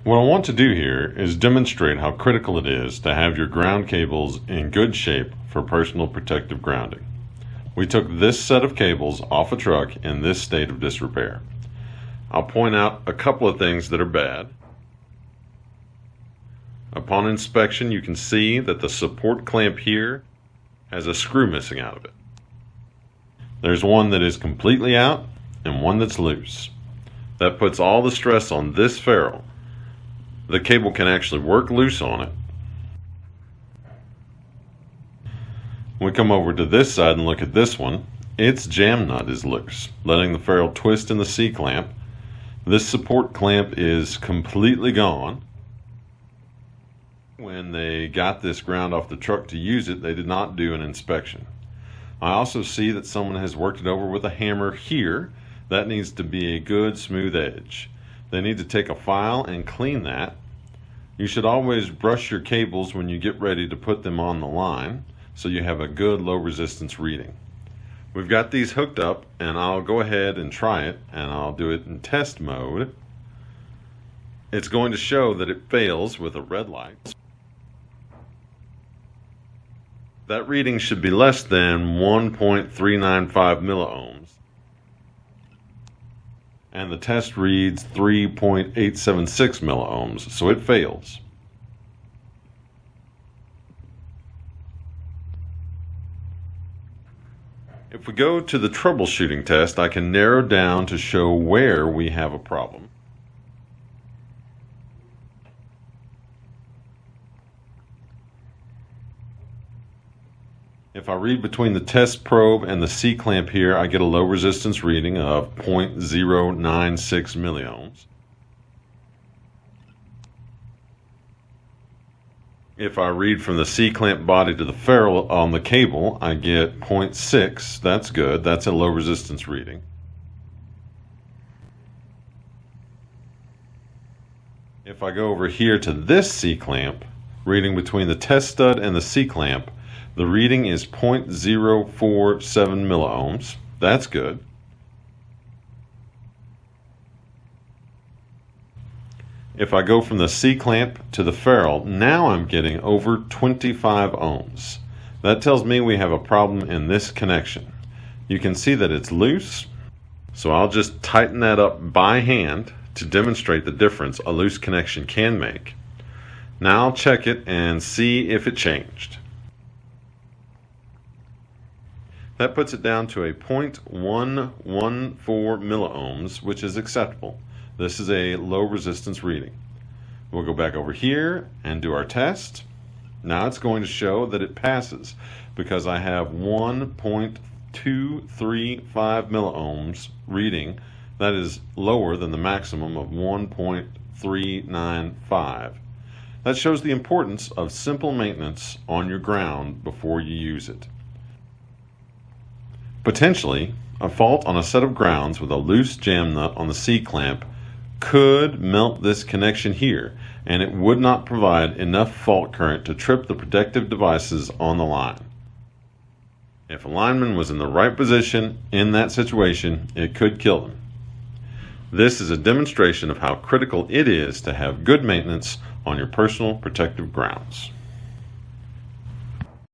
What I want to do here is demonstrate how critical it is to have your ground cables in good shape for personal protective grounding. We took this set of cables off a truck in this state of disrepair. I'll point out a couple of things that are bad. Upon inspection, you can see that the support clamp here has a screw missing out of it. There's one that is completely out and one that's loose. That puts all the stress on this ferrule. The cable can actually work loose on it. We come over to this side and look at this one. Its jam nut is loose, letting the ferrule twist in the C-clamp. This support clamp is completely gone. When they got this ground off the truck to use it, they did not do an inspection. I also see that someone has worked it over with a hammer here. That needs to be a good smooth edge. They need to take a file and clean that. You should always brush your cables when you get ready to put them on the line so you have a good low resistance reading. We've got these hooked up, and I'll go ahead and try it, and I'll do it in test mode. It's going to show that it fails with a red light. That reading should be less than 1.395 milliohms. And the test reads 3.876 milliohms, so it fails. If we go to the troubleshooting test, I can narrow down to show where we have a problem. If I read between the test probe and the C-clamp here, I get a low resistance reading of 0.096 milliohms. If I read from the C-clamp body to the ferrule on the cable, I get 0.6. That's good. That's a low resistance reading. If I go over here to this C-clamp, reading between the test stud and the C-clamp, the reading is 0.047 milliohms. That's good. If I go from the C-clamp to the ferrule, now I'm getting over 25 ohms. That tells me we have a problem in this connection. You can see that it's loose, so I'll just tighten that up by hand to demonstrate the difference a loose connection can make. Now I'll check it and see if it changed. That puts it down to a 0.114 milliohms, which is acceptable. This is a low resistance reading. We'll go back over here and do our test. Now it's going to show that it passes because I have 1.235 milliohms reading. That is lower than the maximum of 1.395. That shows the importance of simple maintenance on your ground before you use it. Potentially, a fault on a set of grounds with a loose jam nut on the C-clamp could melt this connection here, and it would not provide enough fault current to trip the protective devices on the line. If a lineman was in the right position in that situation, it could kill them. This is a demonstration of how critical it is to have good maintenance on your personal protective grounds.